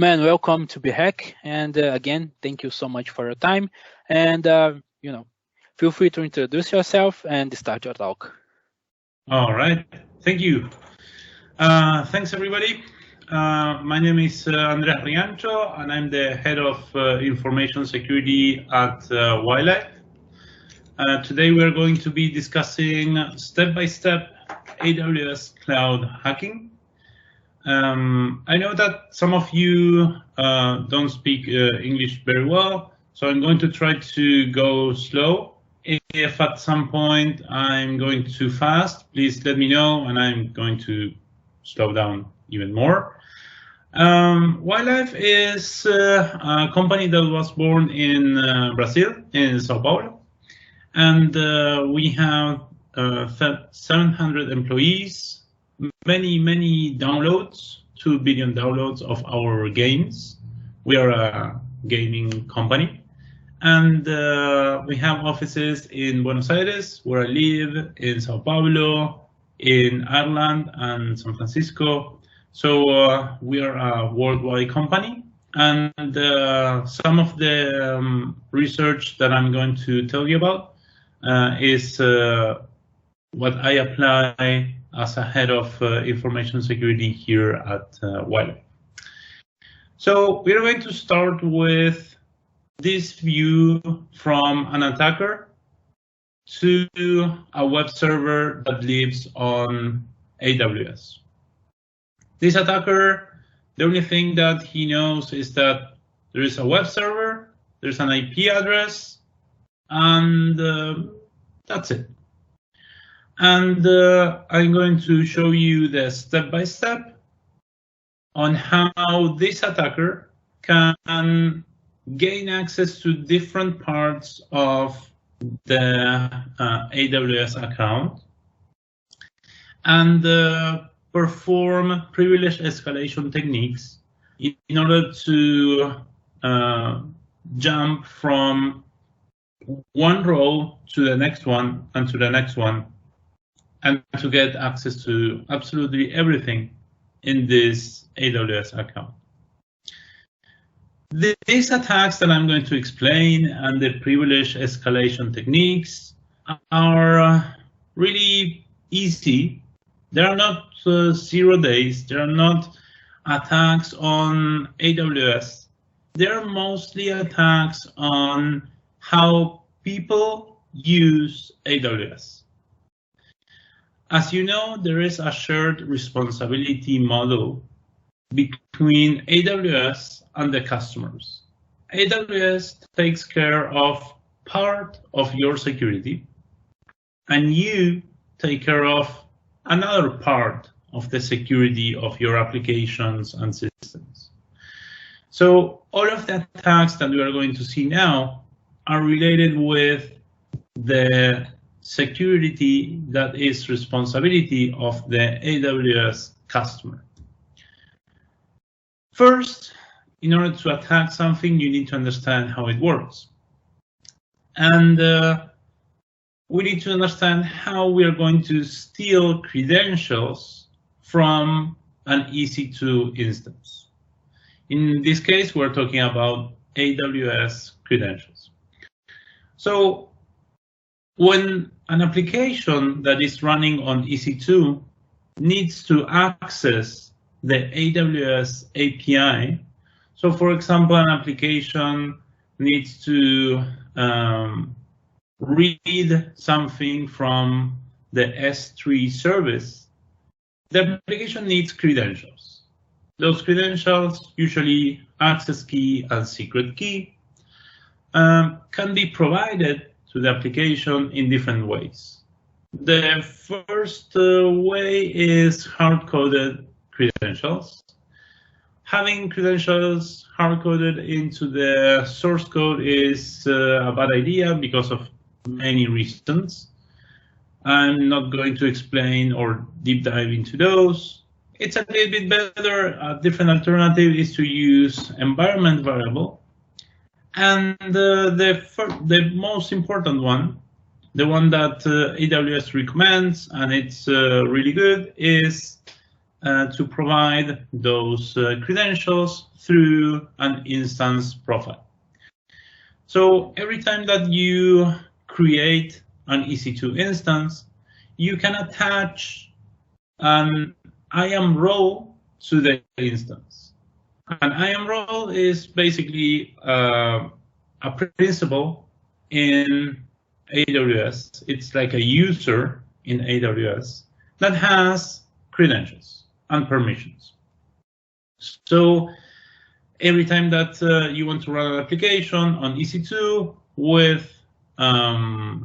Man, welcome to BHack, and again, thank you so much for your time. And feel free to introduce yourself and start your talk. All right, thank you. Thanks everybody. My name is Riancho, and I'm the head of information security at Wildlife. Today we are going to be discussing step-by-step AWS cloud hacking. I know that some of you don't speak English very well, so I'm going to try to go slow. If at some point I'm going too fast, please let me know, and I'm going to slow down even more. Wildlife is a company that was born in Brazil, in Sao Paulo, and we have 700 employees. Many downloads, 2 billion downloads of our games. We are a gaming company, and we have offices in Buenos Aires, where I live, in Sao Paulo, in Ireland, and San Francisco. So we are a worldwide company, and some of the research that I'm going to tell you about is what I apply as a head of information security here at Wildlife. So we're going to start with this view from an attacker to a web server that lives on AWS. This attacker, the only thing that he knows is that there is a web server, there's an IP address, and that's it. And I'm going to show you the step-by-step on how this attacker can gain access to different parts of the AWS account and perform privilege escalation techniques in order to jump from one role to the next one and to the next one, and to get access to absolutely everything in this AWS account. These attacks that I'm going to explain and the privilege escalation techniques are really easy. They are not 0 days. They are not attacks on AWS. They are mostly attacks on how people use AWS. As you know, there is a shared responsibility model between AWS and the customers. AWS takes care of part of your security, and you take care of another part of the security of your applications and systems. So all of the attacks that we are going to see now are related with the security that is responsibility of the AWS customer. First, in order to attack something, you need to understand how it works. And we need to understand how we are going to steal credentials from an EC2 instance. In this case, we're talking about AWS credentials. So when an application that is running on EC2 needs to access the AWS API, so for example, an application needs to read something from the S3 service, the application needs credentials. Those credentials, usually access key and secret key, can be provided to the application in different ways. The first way is hard-coded credentials. Having credentials hard-coded into the source code is a bad idea because of many reasons. I'm not going to explain or deep dive into those. It's a little bit better. A different alternative is to use environment variable. And the most important one, the one that AWS recommends, and it's really good, is to provide those credentials through an instance profile. So every time that you create an EC2 instance, you can attach an IAM role to the instance. An IAM role is basically a principal in AWS. It's like a user in AWS that has credentials and permissions. So every time that you want to run an application on EC2 with a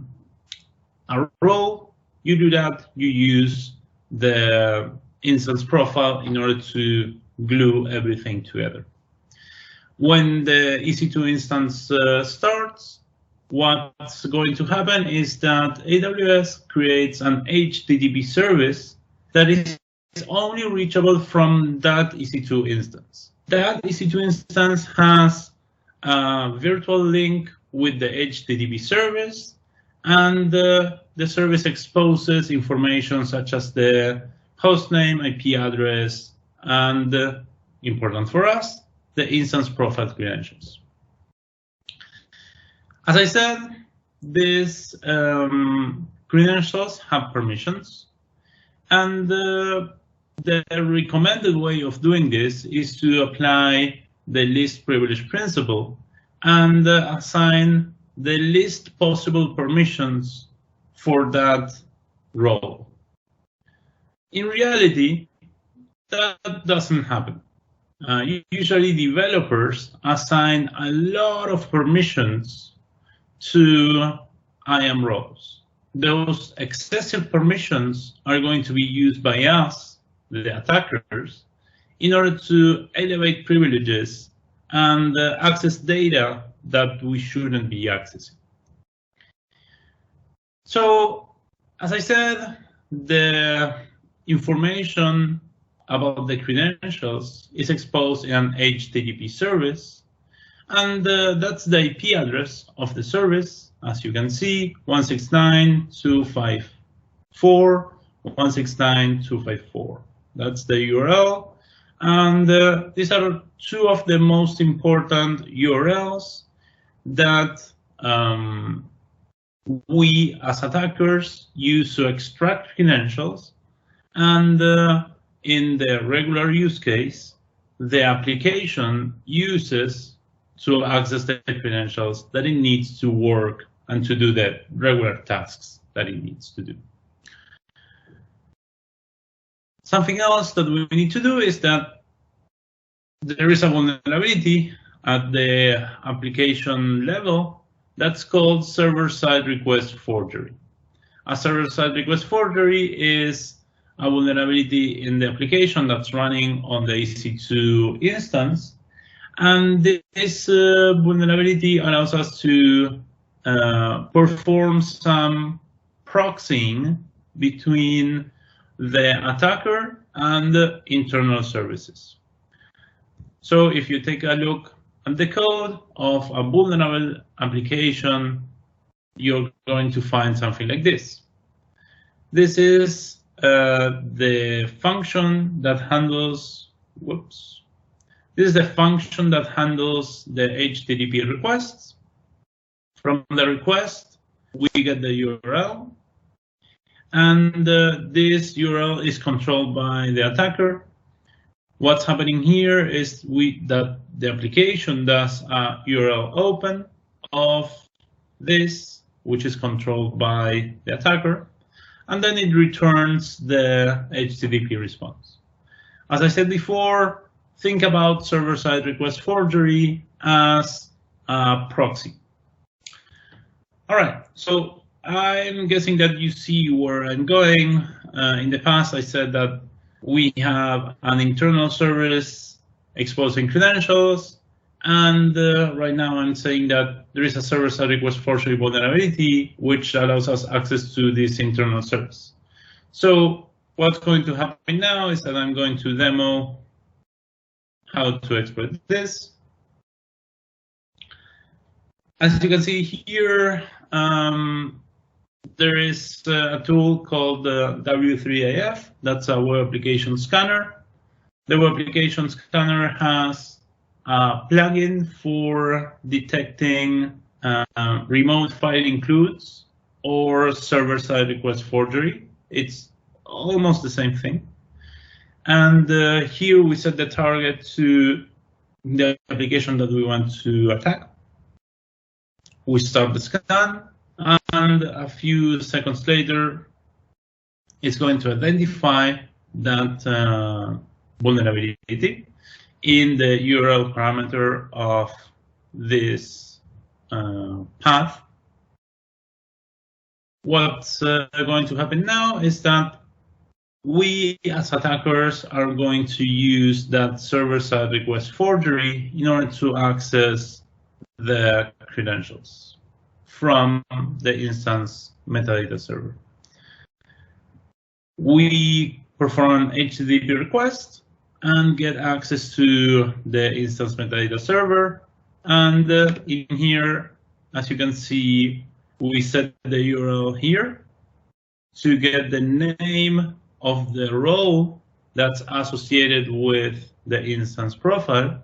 role, you do that, you use the instance profile in order to glue everything together. When the EC2 instance starts, what's going to happen is that AWS creates an HTTP service that is only reachable from that EC2 instance. That EC2 instance has a virtual link with the HTTP service, and the service exposes information such as the hostname, IP address, and important for us, the instance profile credentials. As I said, these credentials have permissions, and the recommended way of doing this is to apply the least privilege principle and assign the least possible permissions for that role. In reality, that doesn't happen. Usually developers assign a lot of permissions to IAM roles. Those excessive permissions are going to be used by us, the attackers, in order to elevate privileges and access data that we shouldn't be accessing. So, as I said, the information about the credentials is exposed in an HTTP service, and that's the IP address of the service. As you can see, 169.254.169.254. That's the URL, and these are two of the most important URLs that we as attackers use to extract credentials, and in the regular use case, the application uses to access the credentials that it needs to work and to do the regular tasks that it needs to do. Something else that we need to do is that there is a vulnerability at the application level that's called server-side request forgery. A server-side request forgery is a vulnerability in the application that's running on the EC2 instance, and this vulnerability allows us to perform some proxying between the attacker and the internal services. So if you take a look at the code of a vulnerable application, you're going to find something like this. This is the function that handles, this is the function that handles the HTTP requests. From the request, we get the URL, and this URL is controlled by the attacker. What's happening here is that the application does a URL open of this, which is controlled by the attacker, and then it returns the HTTP response. As I said before, think about server-side request forgery as a proxy. All right, so I'm guessing that you see where I'm going. In the past, I said that we have an internal service exposing credentials, and right now I'm saying that there is a server-side request forgery vulnerability which allows us access to this internal service. So what's going to happen now is that I'm going to demo how to exploit this. As you can see here, there is a tool called W3AF. That's a web application scanner The web application scanner has a plugin for detecting remote file includes or server-side request forgery. It's almost the same thing. And here we set the target to the application that we want to attack. We start the scan, and a few seconds later, it's going to identify that vulnerability in the URL parameter of this path. What's going to happen now is that we as attackers are going to use that server-side request forgery in order to access the credentials from the instance metadata server. We perform an HTTP request and get access to the instance metadata server. And in here, as you can see, we set the URL here to get the name of the role that's associated with the instance profile.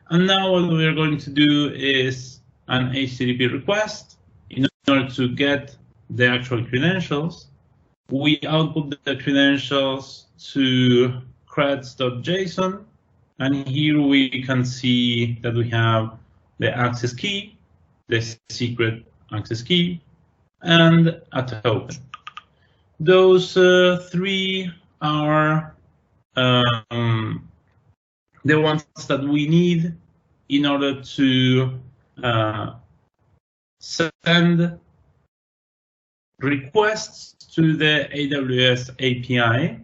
And now what we're going to do is an HTTP request in order to get the actual credentials. We output the credentials to creds.json, and here we can see that we have the access key, the secret access key, and a token. Those three are the ones that we need in order to send requests to the AWS API,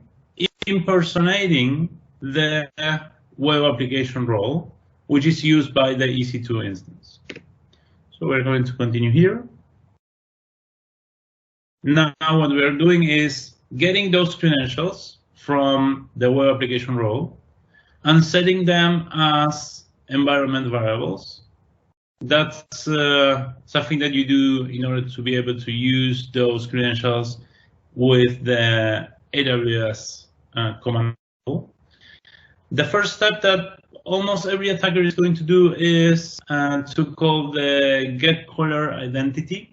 impersonating the web application role, which is used by the EC2 instance. So we're going to continue here. Now what we're doing is getting those credentials from the web application role and setting them as environment variables. That's something that you do in order to be able to use those credentials with the AWS command role. The first step that almost every attacker is going to do is to call the getCallerIdentity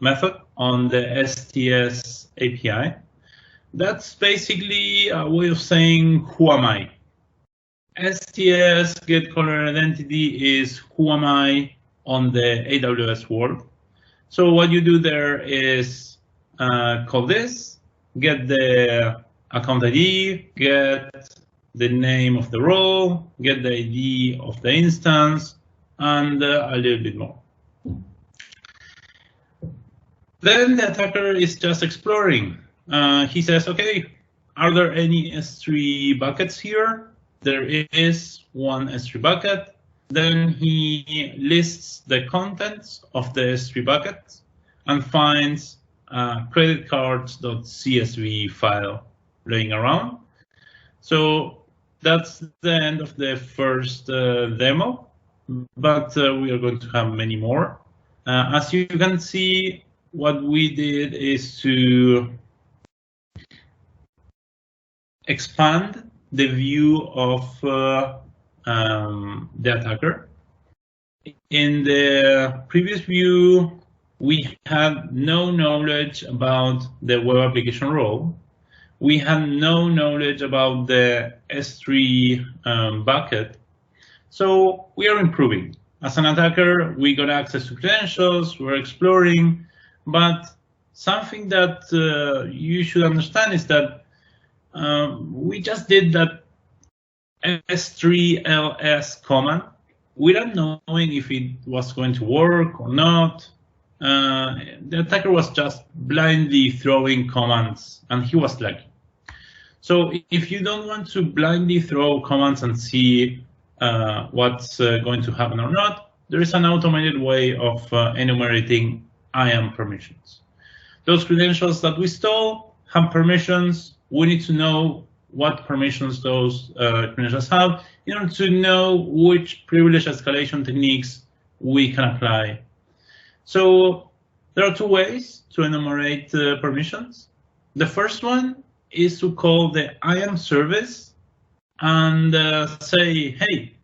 method on the STS API. That's basically a way of saying, who am I? STS getCallerIdentity is who am I on the AWS world. So what you do there is call this, get the account ID, get the name of the role, get the ID of the instance, and a little bit more. Then the attacker is just exploring. He says, okay, are there any S3 buckets here? There is one S3 bucket. Then he lists the contents of the S3 bucket and finds a creditcards.csv file laying around. So that's the end of the first demo, but we are going to have many more. As you can see, what we did is to expand the view of the attacker. In the previous view, we had no knowledge about the web application role. We had no knowledge about the S3 bucket. So we are improving. As an attacker, we got access to credentials, we're exploring, but something that you should understand is that we just did that S3ls command without knowing if it was going to work or not. The attacker was just blindly throwing commands, and he was lucky. So if you don't want to blindly throw commands and see what's going to happen or not, there is an automated way of enumerating IAM permissions. Those credentials that we stole have permissions. We need to know what permissions those credentials have in order to know which privilege escalation techniques we can apply. So there are two ways to enumerate permissions. The first one is to call the IAM service and say, hey,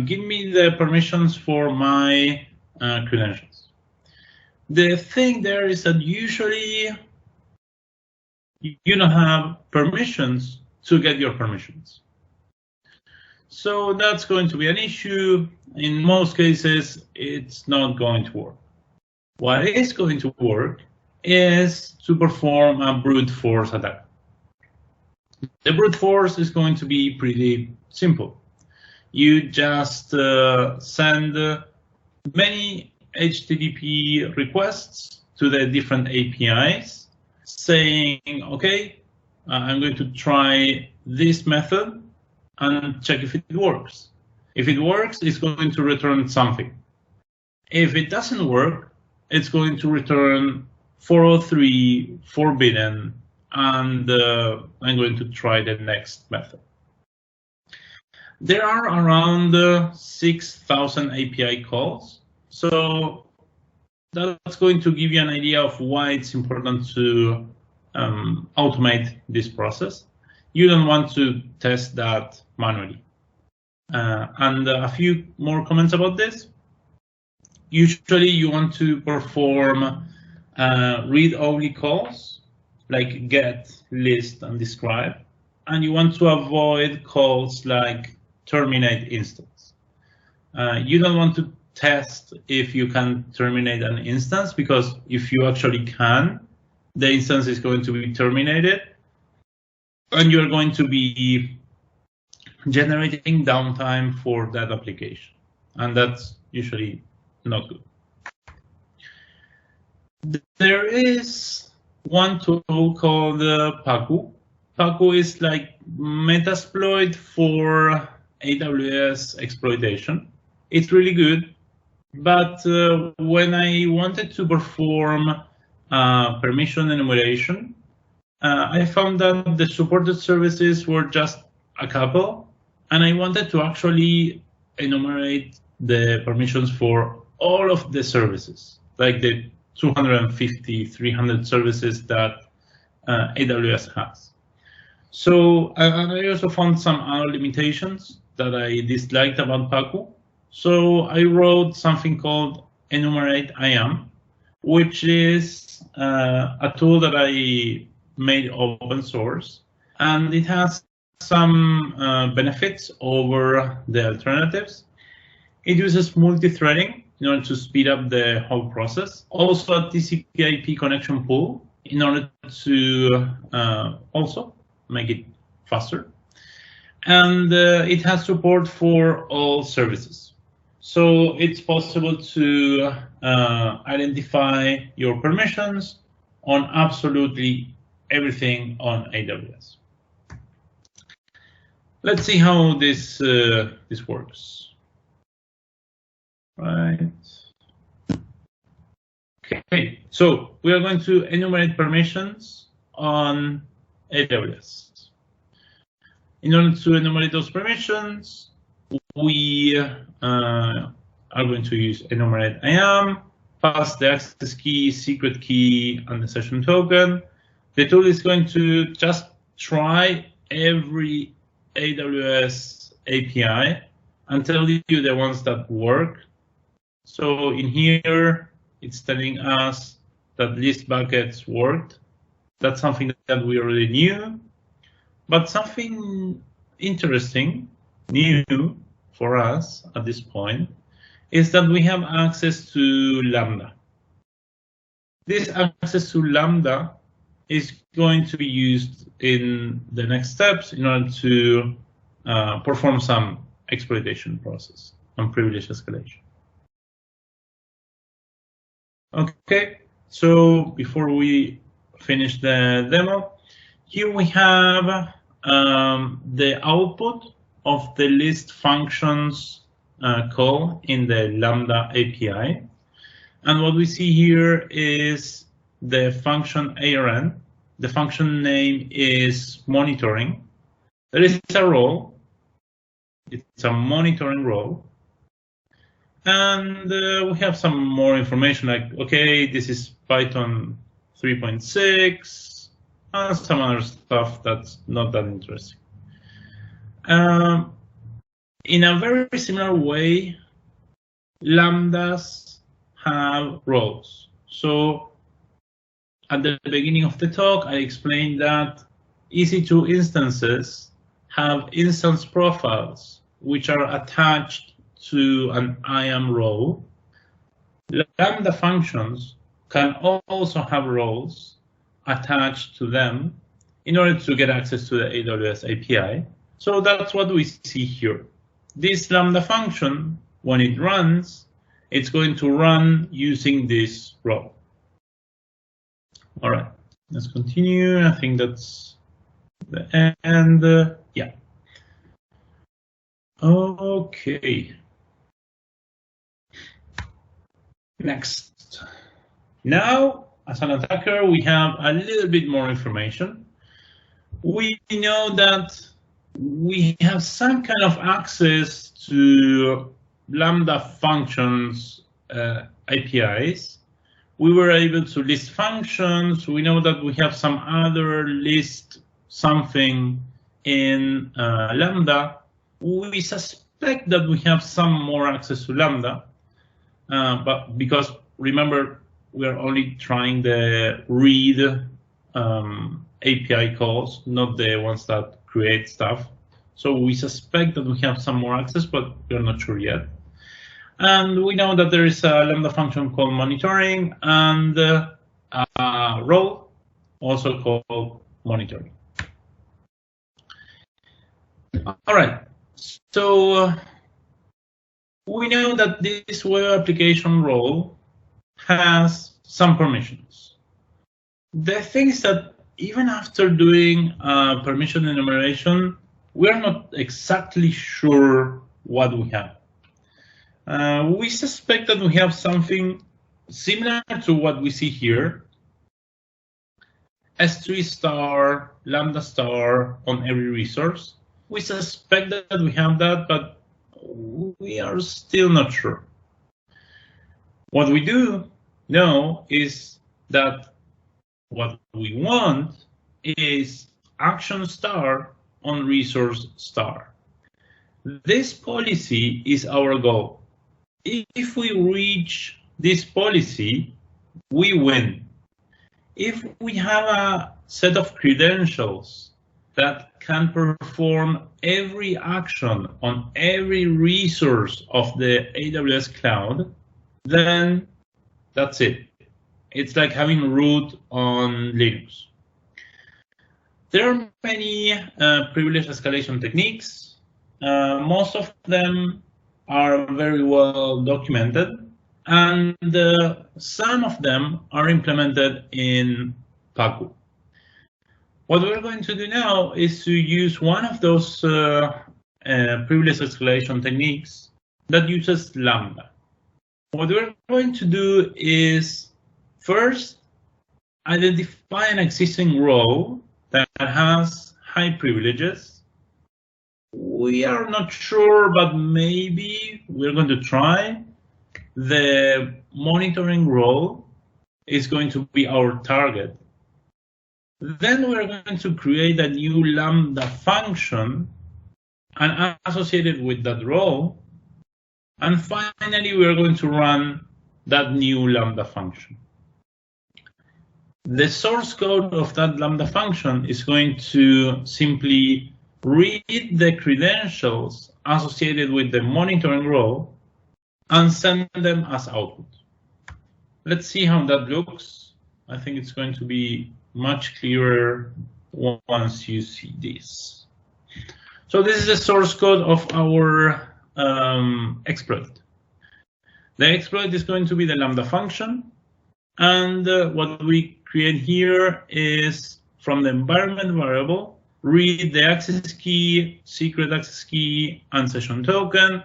give me the permissions for my credentials. The thing there is that usually you don't have permissions to get your permissions. So that's going to be an issue. In most cases, it's not going to work. What is going to work is to perform a brute force attack. The brute force is going to be pretty simple. You just send many HTTP requests to the different APIs saying, okay, I'm going to try this method and check if it works. If it works, it's going to return something. If it doesn't work, it's going to return 403 forbidden, and I'm going to try the next method. There are around 6,000 API calls, so that's going to give you an idea of why it's important to automate this process. You don't want to test that manually. And a few more comments about this. Usually you want to perform read-only calls like get, list, and describe. And you want to avoid calls like terminate instance. You don't want to test if you can terminate an instance, because if you actually can, the instance is going to be terminated and you're going to be generating downtime for that application. And that's usually not good. There is one tool called Pacu. Pacu is like Metasploit for AWS exploitation. It's really good, but when I wanted to perform permission enumeration, I found that the supported services were just a couple, and I wanted to actually enumerate the permissions for all of the services, like the 250, 300 services that AWS has. So, and I also found some other limitations that I disliked about Pacu. So I wrote something called Enumerate AM, which is a tool that I made open source, and it has some benefits over the alternatives. It uses multi-threading in order to speed up the whole process. Also a TCP/IP connection pool in order to also make it faster. And it has support for all services. So it's possible to identify your permissions on absolutely everything on AWS. Let's see how this works. Right. Okay, so we are going to enumerate permissions on AWS. In order to enumerate those permissions, we are going to use Enumerate AM, pass the access key, secret key, and the session token. The tool is going to just try every AWS API and tell you the ones that work. So in here, it's telling us that list buckets worked. That's something that we already knew. But something interesting, new for us at this point, is that we have access to Lambda. This access to Lambda is going to be used in the next steps in order to perform some exploitation process and privilege escalation. Okay, so before we finish the demo, here we have the output of the list functions call in the Lambda API. And what we see here is the function ARN. The function name is monitoring. There is a role. It's a monitoring role. And we have some more information like, okay, this is Python 3.6. and some other stuff that's not that interesting. In a very similar way, Lambdas have roles. So at the beginning of the talk, I explained that EC2 instances have instance profiles, which are attached to an IAM role. Lambda functions can also have roles attached to them in order to get access to the AWS API. So that's what we see here. This Lambda function, when it runs, it's going to run using this role. All right, let's continue. I think that's the end. Yeah. Okay. Next. Now, as an attacker, we have a little bit more information. We know that we have some kind of access to Lambda functions APIs. We were able to list functions. We know that we have some other list something in Lambda. We suspect that we have some more access to Lambda, but because remember, we are only trying the read API calls, not the ones that create stuff. So we suspect that we have some more access, but we're not sure yet. And we know that there is a Lambda function called monitoring and a role also called monitoring. All right, so we know that this web application role has some permissions. The thing is that even after doing permission enumeration, we're not exactly sure what we have. We suspect that we have something similar to what we see here. S3 star, Lambda star on every resource. We suspect that we have that, but we are still not sure. What we do know is that what we want is action star on resource star. This policy is our goal. If we reach this policy, we win. If we have a set of credentials that can perform every action on every resource of the AWS cloud, then that's it. It's like having root on Linux. There are many privilege escalation techniques. Most of them are very well documented, and some of them are implemented in Pacu. What we're going to do now is to use one of those privilege escalation techniques that uses Lambda. What we're going to do is first identify an existing role that has high privileges. We are not sure, but maybe we're going to try. The monitoring role is going to be our target. Then we're going to create a new Lambda function and associate it with that role. And finally, we're going to run that new Lambda function. The source code of that Lambda function is going to simply read the credentials associated with the monitoring role and send them as output. Let's see how that looks. I think it's going to be much clearer once you see this. So this is the source code of our exploit. The exploit is going to be the Lambda function. And what we create here is from the environment variable, read the access key, secret access key, and session token,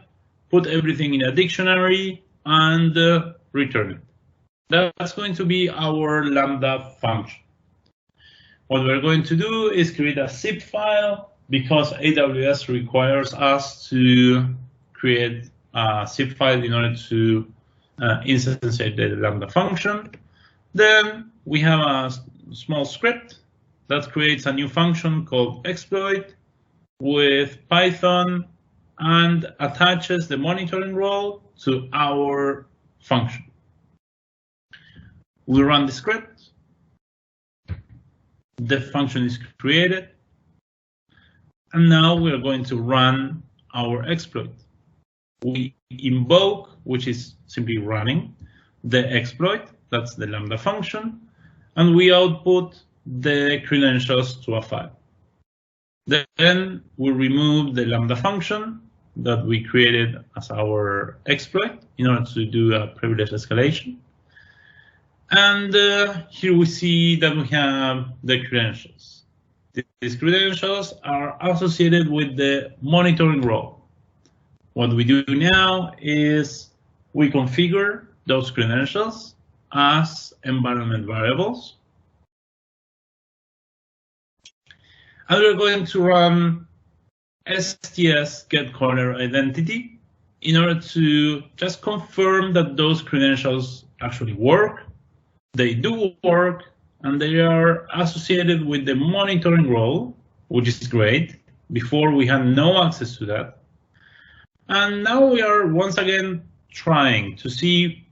put everything in a dictionary, and return it. That's going to be our Lambda function. What we're going to do is create a zip file because AWS requires us to create a zip file in order to instantiate the Lambda function. Then we have a small script that creates a new function called exploit with Python and attaches the monitoring role to our function. We run the script, the function is created, and now we are going to run our exploit. We invoke, which is simply running, the exploit, that's the Lambda function, and we output the credentials to a file. Then we remove the Lambda function that we created as our exploit in order to do a privilege escalation. And here we see that we have the credentials. These credentials are associated with the monitoring role. What we do now is we configure those credentials as environment variables. And we're going to run STS getCaller identity in order to just confirm that those credentials actually work. They do work, and they are associated with the monitoring role, which is great. Before we had no access to that. And now we are once again trying to see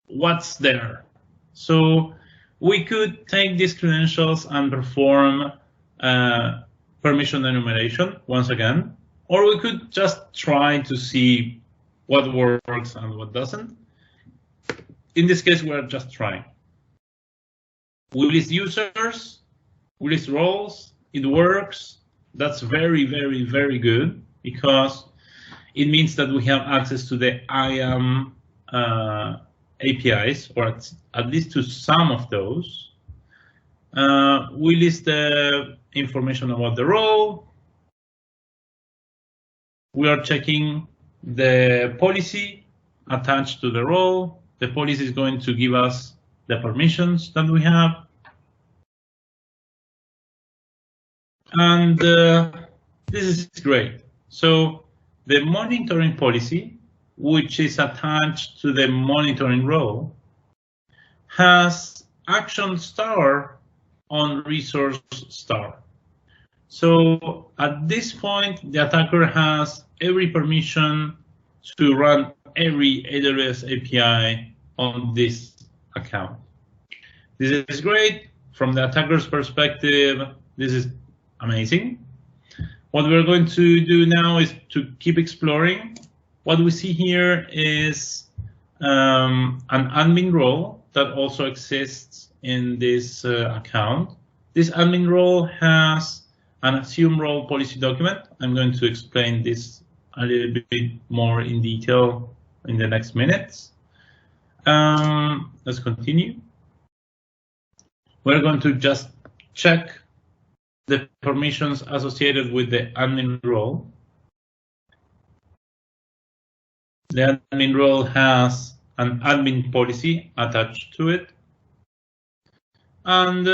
what's there. So we could take these credentials and perform permission enumeration once again, or we could just try to see what works and what doesn't. In this case, we're just trying. We list users, we list roles, it works. That's very, very, very good because it means that we have access to the IAM APIs, or at least to some of those. We list the information about the role. We are checking the policy attached to the role. The policy is going to give us the permissions that we have. And this is great. So the monitoring policy, which is attached to the monitoring role, has action star on resource star. So at this point, the attacker has every permission to run every AWS API on this account. This is great. From the attacker's perspective, this is amazing. What we're going to do now is to keep exploring. What we see here is an admin role that also exists in this account. This admin role has an assume role policy document. I'm going to explain this a little bit more in detail in the next minutes. Let's continue. We're going to just check the permissions associated with the admin role. The admin role has an admin policy attached to it. And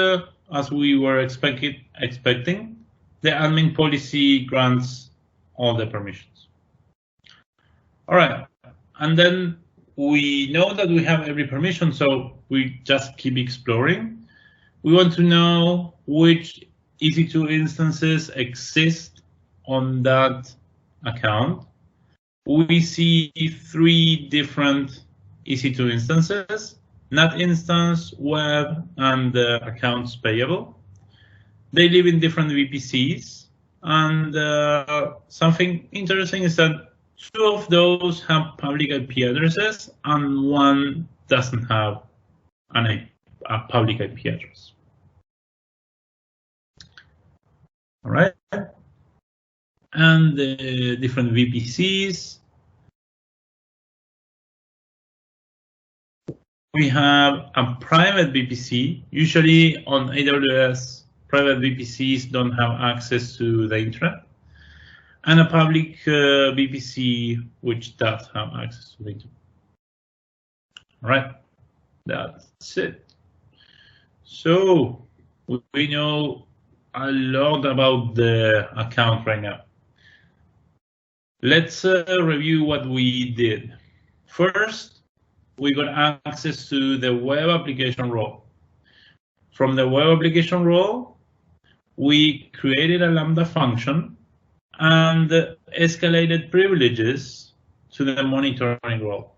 as we were expecting, the admin policy grants all the permissions. All right, and then we know that we have every permission, so we just keep exploring. We want to know which EC2 instances exist on that account. We see 3 different EC2 instances: NAT instance, web, and accounts payable. They live in different VPCs, and something interesting is that 2 of those have public IP addresses, and 1 doesn't have a public IP address. All right, and the different VPCs. We have a private VPC. Usually on AWS, private VPCs don't have access to the internet, and a public VPC which does have access to the internet. All right, that's it. So we know a lot about the account right now. Let's review what we did. First, we got access to the web application role. From the web application role, we created a Lambda function and escalated privileges to the monitoring role.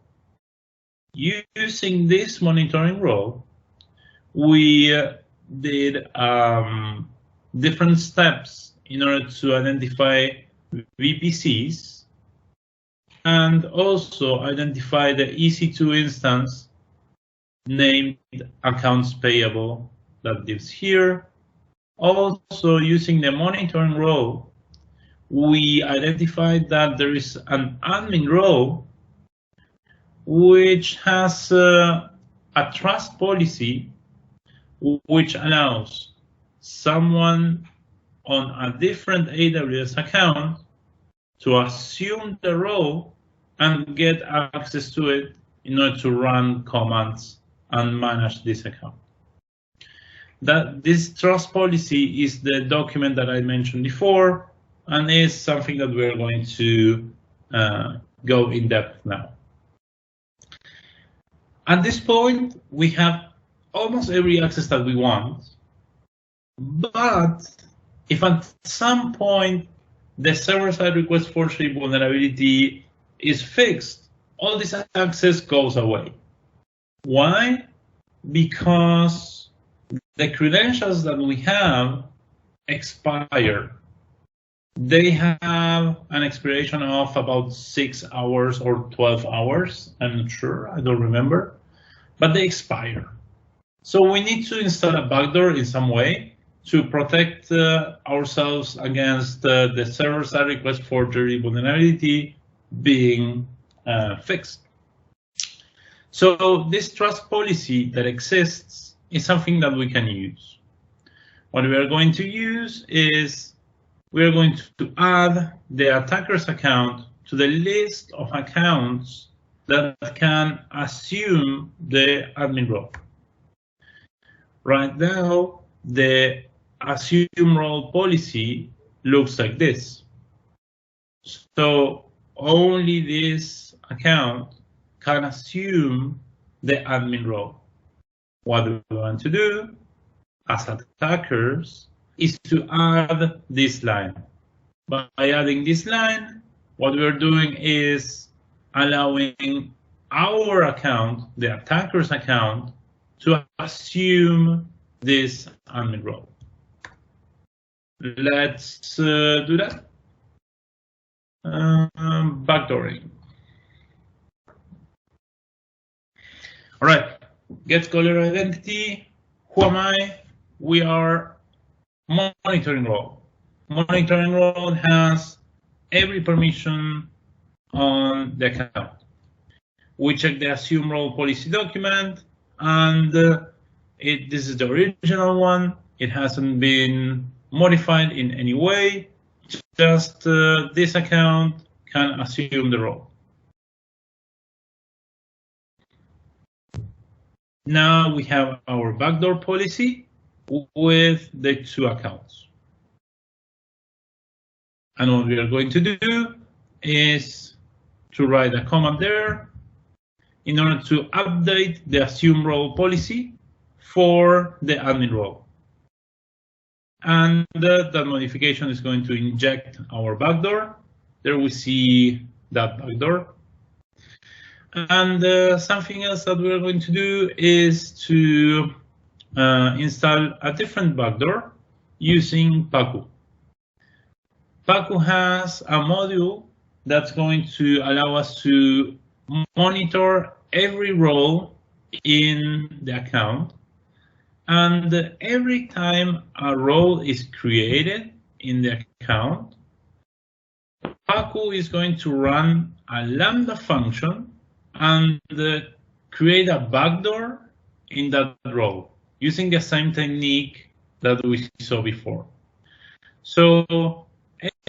Using this monitoring role, we did different steps in order to identify VPCs and also identify the EC2 instance named accounts payable that lives here. Also, using the monitoring role, we identified that there is an admin role which has a trust policy which allows someone on a different AWS account to assume the role and get access to it in order to run commands and manage this account. This trust policy is the document that I mentioned before and is something that we're going to go in depth now. At this point, we have almost every access that we want, but if at some point the server-side request forgery vulnerability is fixed, all this access goes away. Why? Because the credentials that we have expire. They have an expiration of about 6 hours or 12 hours. I'm not sure, I don't remember, but they expire. So we need to install a backdoor in some way to protect ourselves against the server-side request forgery vulnerability being fixed. So this trust policy that exists is something that we can use. What we are going to use is we are going to add the attacker's account to the list of accounts that can assume the admin role. Right now, the assume role policy looks like this. So only this account can assume the admin role. What we want to do as attackers is to add this line. By adding this line, what we're doing is allowing our account, the attacker's account, to assume this admin role. Let's do that. Backdooring. All right, get caller identity. Who am I? We are monitoring role. Monitoring role has every permission on the account. We check the assume role policy document, and this is the original one. It hasn't been modified in any way. Just this account can assume the role. Now we have our backdoor policy with the two accounts. And what we are going to do is to write a command there in order to update the assume role policy for the admin role. And that modification is going to inject our backdoor. There we see that backdoor. And something else that we're going to do is to install a different backdoor using Pacu. Pacu has a module that's going to allow us to monitor every role in the account. And every time a role is created in the account, Pacu is going to run a Lambda function and create a backdoor in that role using the same technique that we saw before. So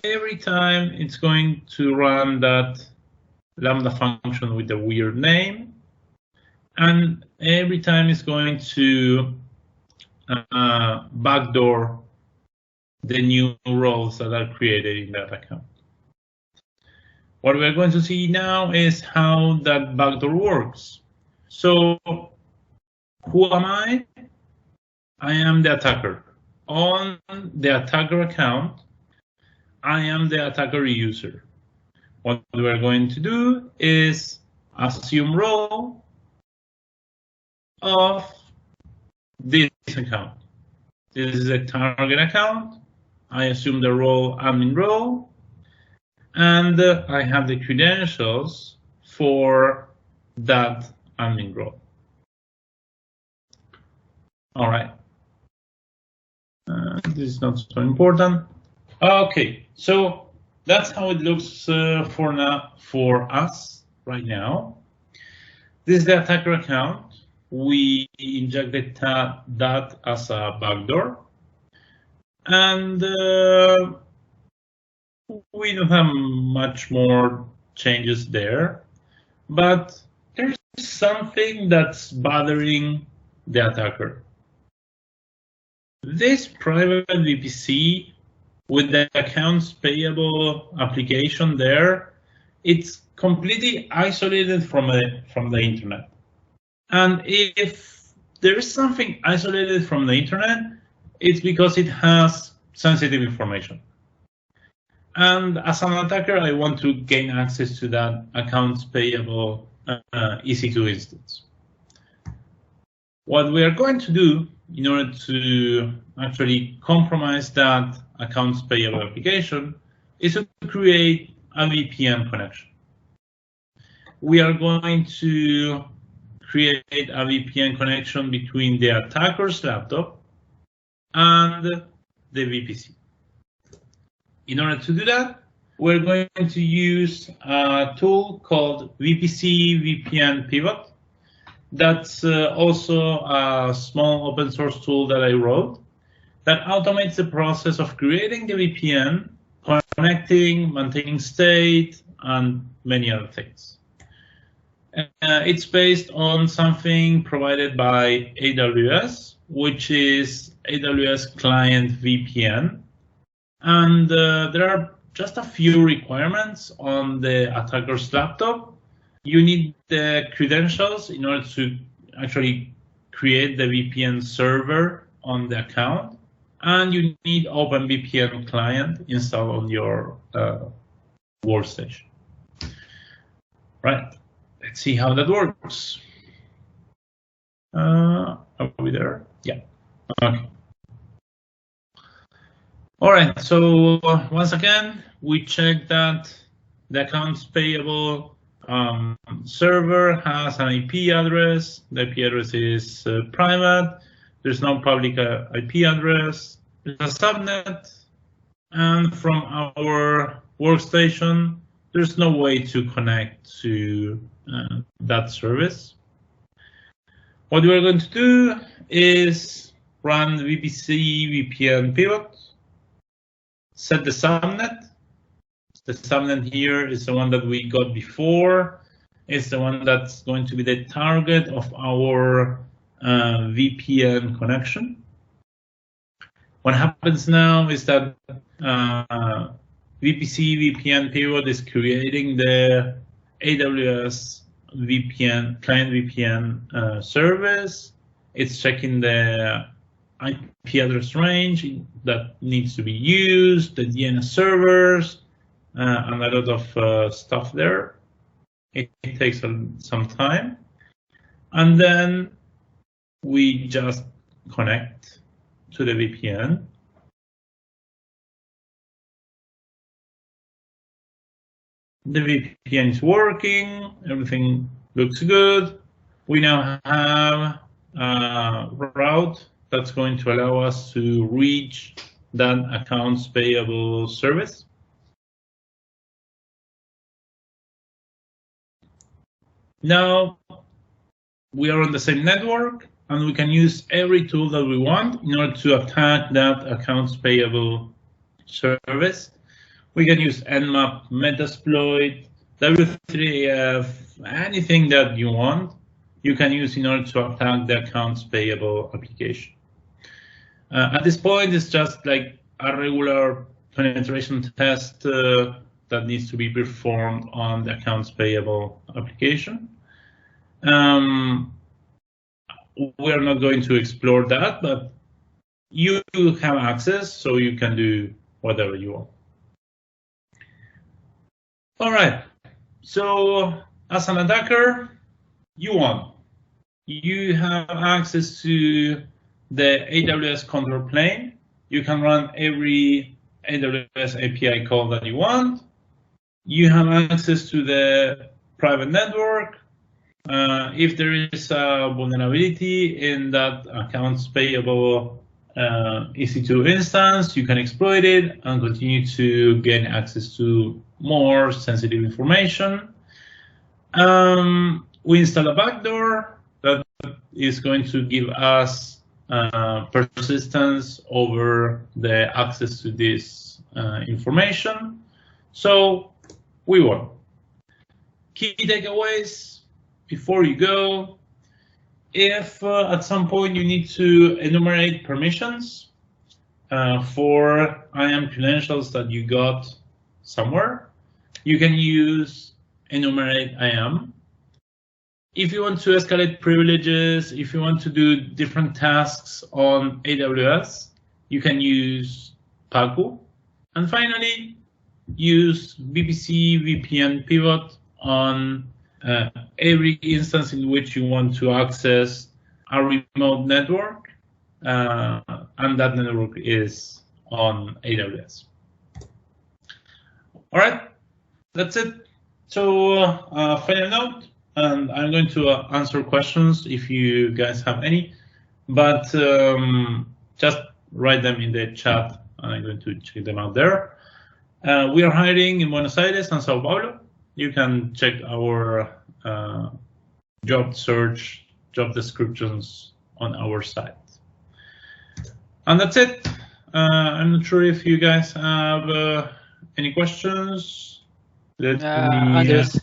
every time it's going to run that Lambda function with a weird name, and every time it's going to backdoor the new roles that are created in that account. What we're going to see now is how that backdoor works. So who am I? I am the attacker. on the attacker account, I am the attacker user. What we're going to do is assume role of this account. This is a target account. I assume the role AdminRole, and I have the credentials for that AdminRole. All right. This is not so important. Okay, so that's how it looks for us right now. This is the attacker account. We injected that as a backdoor, and we don't have much more changes there, but there's something that's bothering the attacker. This private VPC with the accounts payable application there, it's completely isolated from the internet. And if there is something isolated from the internet, it's because it has sensitive information. And as an attacker, I want to gain access to that accounts payable EC2 instance. What we are going to do in order to actually compromise that accounts payable application is to create a VPN connection. We are going to create a VPN connection between the attacker's laptop and the VPC. In order to do that, we're going to use a tool called VPC VPN Pivot. That's also a small open source tool that I wrote that automates the process of creating the VPN, connecting, maintaining state, and many other things. It's based on something provided by AWS, which is AWS Client VPN. And there are just a few requirements on the attacker's laptop. You need the credentials in order to actually create the VPN server on the account. And you need OpenVPN client installed on your workstation. Right, let's see how that works. Are we there? Yeah, okay. All right, so once again, we check that the accounts payable server has an IP address. The IP address is private. There's no public IP address. There's a subnet. And from our workstation, there's no way to connect to that service. What we're going to do is run VPC VPN pivot, set the subnet. The subnet here is the one that we got before. It's the one that's going to be the target of our VPN connection. What happens now is that VPC VPN pivot is creating the AWS VPN client VPN service. It's checking the IP address range that needs to be used, the DNS servers, and a lot of stuff there. It takes some time, and then we just connect to the VPN. The VPN is working, everything looks good. We now have a route that's going to allow us to reach that accounts payable service. Now we are on the same network, and we can use every tool that we want in order to attack that accounts payable service. We can use Nmap, Metasploit, W3AF, anything that you want, you can use in order to attack the accounts payable application. At this point, it's just like a regular penetration test that needs to be performed on the accounts payable application. We are not going to explore that, but you have access, so you can do whatever you want. All right, so as an attacker, you have access to the AWS control plane. You can run every AWS API call that you want. You have access to the private network. If there is a vulnerability in that accounts payable EC2 instance, you can exploit it and continue to gain access to more sensitive information. We install a backdoor that is going to give us persistence over the access to this information. So we won. Key takeaways before you go. If at some point you need to enumerate permissions for IAM credentials that you got somewhere, you can use Enumerate AM. If you want to escalate privileges, if you want to do different tasks on AWS, you can use Pacu. And finally, use VPC VPN pivot on every instance in which you want to access a remote network, and that network is on AWS. All right, that's it. So final note, and I'm going to answer questions if you guys have any, but just write them in the chat, and I'm going to check them out there. We are hiring in Buenos Aires and Sao Paulo. You can check our job search, job descriptions on our site. And that's it. I'm not sure if you guys have any questions. Andres,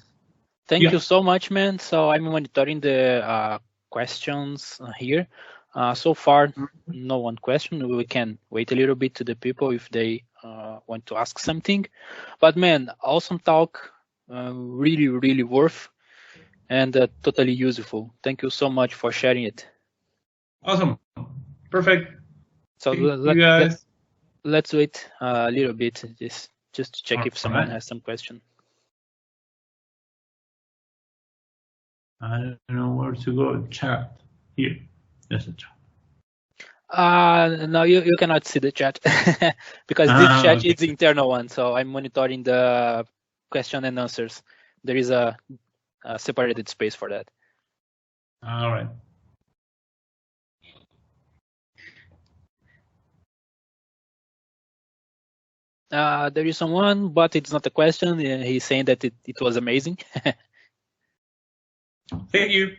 thank you so much, man. So I'm monitoring the questions here. So far, no one question. We can wait a little bit to the people if they want to ask something. But man, awesome talk. Really, really worth and totally useful. Thank you so much for sharing it. Awesome. Perfect. So let's wait a little bit just to check if someone has some question. I don't know where to go. Chat. Here. There's a chat. No, you cannot see the chat because this chat is the internal one. So I'm monitoring the question and answers. There is a separated space for that. All right. There is someone, but it's not a question. He's saying that it was amazing. Thank you.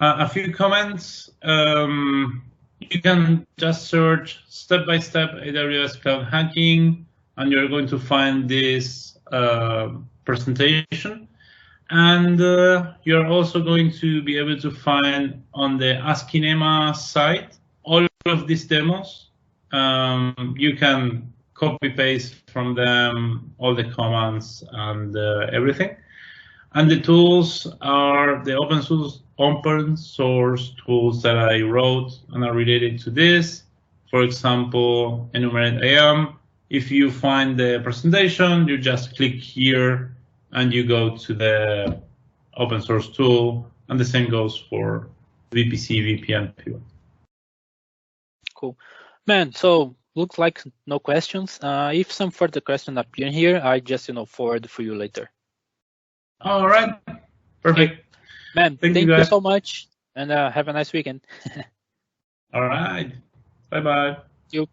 A few comments. You can just search step-by-step AWS cloud hacking, and you're going to find this presentation. And you're also going to be able to find on the Askinema site all of these demos. You can copy-paste from them all the commands and everything. And the tools are the open source tools that I wrote and are related to this. For example, Enumerate AM. If you find the presentation, you just click here and you go to the open source tool, and the same goes for VPC VPN pivot. Cool, man. So looks like no questions. If some further questions appear here, I just forward for you later. All right, perfect. Okay. Man, thank you so much, and have a nice weekend. All right, bye-bye. You.